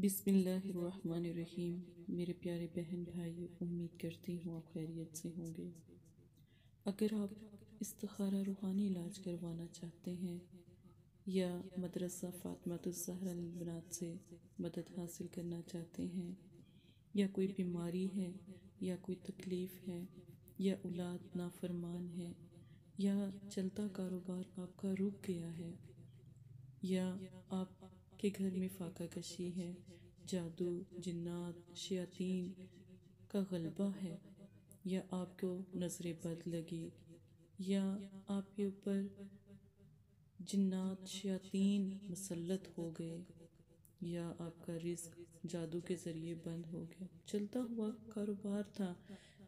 بسم اللہ الرحمن الرحیم۔ میرے پیارے بہن بھائی، امید کرتی ہوں آپ خیریت سے ہوں گے۔ اگر آپ استخارہ روحانی علاج کروانا چاہتے ہیں یا مدرسہ فاطمۃ الزہرا للبنات سے مدد حاصل کرنا چاہتے ہیں، یا کوئی بیماری ہے یا کوئی تکلیف ہے، یا اولاد نافرمان ہے، یا چلتا کاروبار آپ کا رک گیا ہے، یا آپ کے گھر میں فاقہ کشی ہے، جادو، جنات، شیاطین کا غلبہ ہے، یا آپ کو نظر بد لگی، یا آپ کے اوپر جنات شیاطین مسلط ہو گئے، یا آپ کا رزق جادو کے ذریعے بند ہو گیا، چلتا ہوا کاروبار تھا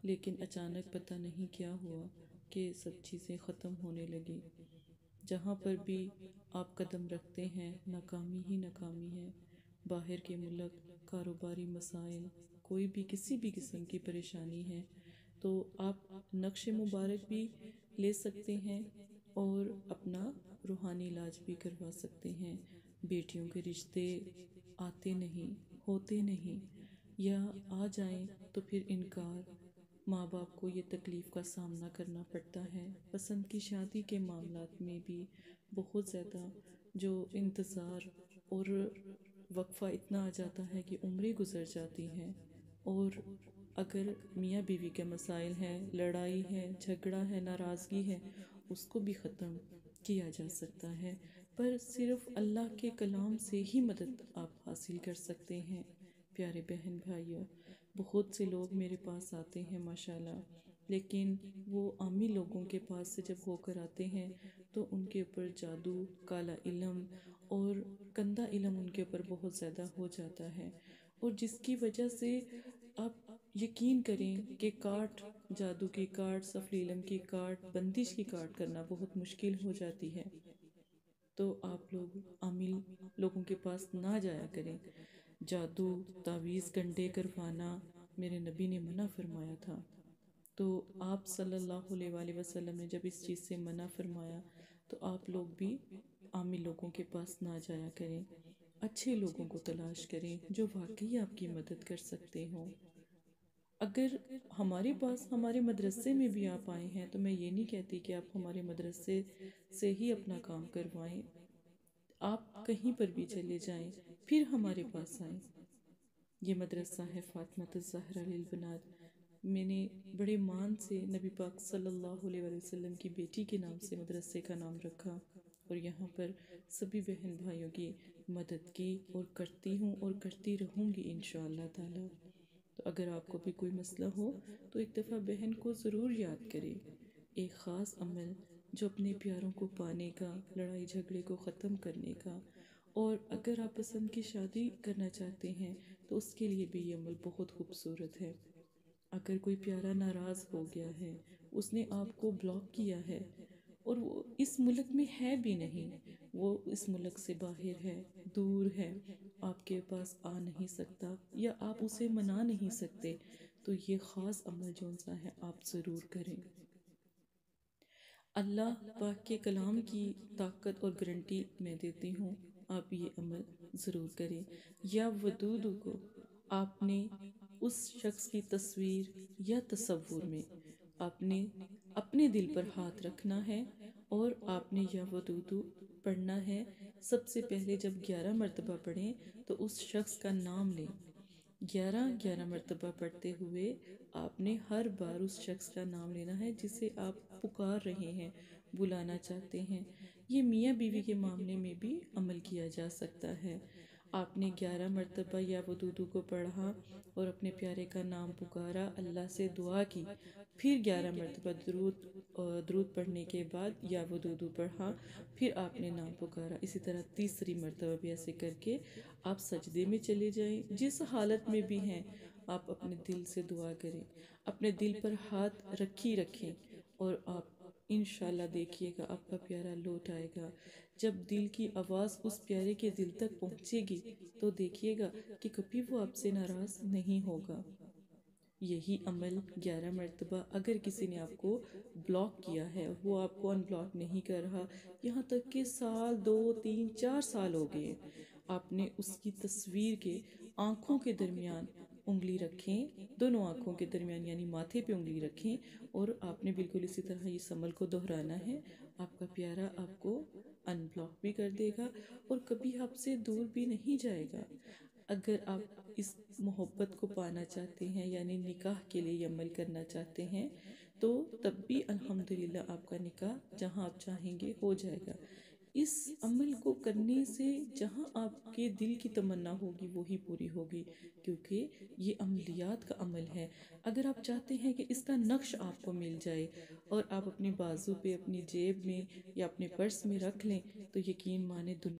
لیکن اچانک پتہ نہیں کیا ہوا کہ سب چیزیں ختم ہونے لگی۔ جہاں پر بھی آپ قدم رکھتے ہیں ناکامی ہی ناکامی ہے، باہر کے ملک، کاروباری مسائل، کوئی بھی کسی بھی قسم کی پریشانی ہے تو آپ نقش مبارک بھی لے سکتے ہیں اور اپنا روحانی علاج بھی کروا سکتے ہیں۔ بیٹیوں کے رشتے آتے نہیں، ہوتے نہیں، یا آ جائیں تو پھر انکار، ماں باپ کو یہ تکلیف کا سامنا کرنا پڑتا ہے۔ پسند کی شادی کے معاملات میں بھی بہت زیادہ جو انتظار اور وقفہ اتنا آ جاتا ہے کہ عمریں گزر جاتی ہیں، اور اگر میاں بیوی کے مسائل ہیں، لڑائی ہے، جھگڑا ہے، ناراضگی ہے، اس کو بھی ختم کیا جا سکتا ہے، پر صرف اللہ کے کلام سے ہی مدد آپ حاصل کر سکتے ہیں۔ پیارے بہن بھائیوں، بہت سے لوگ میرے پاس آتے ہیں ماشاءاللہ، لیکن وہ عامی لوگوں کے پاس سے جب ہو کر آتے ہیں تو ان کے اوپر جادو، کالا علم اور گندا علم ان کے اوپر بہت زیادہ ہو جاتا ہے، اور جس کی وجہ سے آپ یقین کریں کہ کاٹ، جادو کی کاٹ، سفلی علم کی کاٹ، بندش کی کاٹ کرنا بہت مشکل ہو جاتی ہے۔ تو آپ لوگ عامل لوگوں کے پاس نہ جایا کریں۔ جادو، تعویذ، گنڈے کروانا میرے نبی نے منع فرمایا تھا، تو آپ صلی اللہ علیہ وآلہ وسلم نے جب اس چیز سے منع فرمایا تو آپ لوگ بھی عامل لوگوں کے پاس نہ جایا کریں، اچھے لوگوں کو تلاش کریں جو واقعی آپ کی مدد کر سکتے ہوں۔ اگر ہمارے پاس، ہمارے مدرسے میں بھی آپ آئے ہیں تو میں یہ نہیں کہتی کہ آپ ہمارے مدرسے سے ہی اپنا کام کروائیں، آپ کہیں پر بھی چلے جائیں پھر ہمارے پاس آئیں۔ یہ مدرسہ ہے فاطمۃ الزہرا للبنات۔ میں نے بڑے مان سے نبی پاک صلی اللہ علیہ وآلہ وسلم کی بیٹی کے نام سے مدرسے کا نام رکھا، اور یہاں پر سبھی بہن بھائیوں کی مدد کی اور کرتی ہوں اور کرتی رہوں گی انشاءاللہ تعالی۔ تو اگر آپ کو بھی کوئی مسئلہ ہو تو ایک دفعہ بہن کو ضرور یاد کریں، ایک خاص عمل جو اپنے پیاروں کو پانے کا، لڑائی جھگڑے کو ختم کرنے کا، اور اگر آپ پسند کی شادی کرنا چاہتے ہیں تو اس کے لیے بھی یہ عمل بہت خوبصورت ہے۔ اگر کوئی پیارا ناراض ہو گیا ہے، اس نے آپ کو بلاک کیا ہے اور وہ اس ملک میں ہے بھی نہیں، وہ اس ملک سے باہر ہے، دور ہے، آپ کے پاس آ نہیں سکتا یا آپ اسے منا نہیں سکتے، تو یہ خاص عمل جو سا ہے آپ ضرور کریں۔ اللہ پاک کے کلام کی طاقت اور گارنٹی میں دیتی ہوں، آپ یہ عمل ضرور کریں۔ یا ودود کو آپ نے اس شخص کی تصویر یا تصور میں آپ نے اپنے دل پر ہاتھ رکھنا ہے، اور آپ نے یا ودود پڑھنا ہے۔ سب سے پہلے جب 11 مرتبہ پڑھیں تو اس شخص کا نام لیں، 11 مرتبہ پڑھتے ہوئے آپ نے ہر بار اس شخص کا نام لینا ہے جسے آپ پکار رہے ہیں، بلانا چاہتے ہیں۔ یہ میاں بیوی کے معاملے میں بھی عمل کیا جا سکتا ہے۔ آپ نے 11 مرتبہ یا ودود کو پڑھا اور اپنے پیارے کا نام پکارا، اللہ سے دعا کی، پھر 11 مرتبہ درود پڑھنے کے بعد یا ودود پڑھا، پھر آپ نے نام پکارا، اسی طرح تیسری مرتبہ بھی ایسے کر کے آپ سجدے میں چلے جائیں۔ جس حالت میں بھی ہیں آپ اپنے دل سے دعا کریں، اپنے دل پر ہاتھ رکھیں، اور آپ انشاءاللہ دیکھیے گا آپ کا پیارا لوٹ آئے گا۔ جب دل کی آواز اس پیارے کے دل تک پہنچے گی تو دیکھیے گا کہ کبھی وہ آپ سے ناراض نہیں ہوگا۔ یہی عمل 11 مرتبہ اگر کسی نے آپ کو بلاک کیا ہے، وہ آپ کو ان بلاک نہیں کر رہا، یہاں تک کہ سال، 2، 3، 4 سال ہو گئے، آپ نے اس کی تصویر کے آنکھوں کے درمیان انگلی رکھیں، دونوں آنکھوں کے درمیان یعنی ماتھے پہ انگلی رکھیں، اور آپ نے بالکل اسی طرح اس عمل کو دہرانا ہے۔ آپ کا پیارا آپ کو ان بلاک بھی کر دے گا اور کبھی آپ سے دور بھی نہیں جائے گا۔ اگر آپ اس محبت کو پانا چاہتے ہیں یعنی نکاح کے لیے یہ عمل کرنا چاہتے ہیں تو تب بھی الحمدللہ آپ کا نکاح جہاں آپ چاہیں گے ہو جائے گا۔ اس عمل کو کرنے سے جہاں آپ کے دل کی تمنا ہوگی وہی پوری ہوگی، کیونکہ یہ عملیات کا عمل ہے۔ اگر آپ چاہتے ہیں کہ اس کا نقش آپ کو مل جائے اور آپ اپنے بازو پہ، اپنی جیب میں یا اپنے پرس میں رکھ لیں تو یقین مانیں